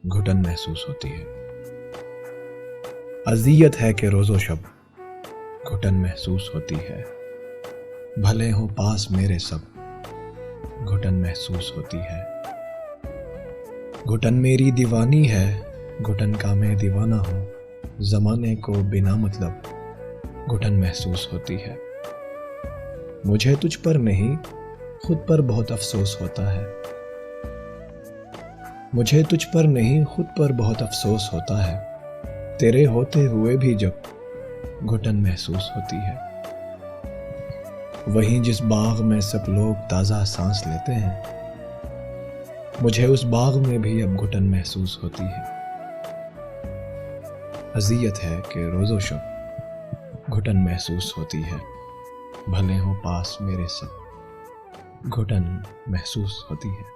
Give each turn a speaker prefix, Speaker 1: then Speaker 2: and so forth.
Speaker 1: घुटन महसूस होती है। अज़ियत है कि रोज़ो शब घुटन महसूस होती है। भले हो पास मेरे सब घुटन महसूस होती है। घुटन मेरी दीवानी है, घुटन का मैं दीवाना हूँ। ज़माने को बिना मतलब घुटन महसूस होती है। मुझे तुझ पर नहीं खुद पर बहुत अफसोस होता है। मुझे तुझ पर नहीं खुद पर बहुत अफसोस होता है। तेरे होते हुए भी जब घुटन महसूस होती है। वहीं जिस बाग में सब लोग ताज़ा सांस लेते हैं, मुझे उस बाग में भी अब घुटन महसूस होती है। अज़ियत है कि रोज़ो शब घुटन महसूस होती है। भले हो पास मेरे सब घुटन महसूस होती है।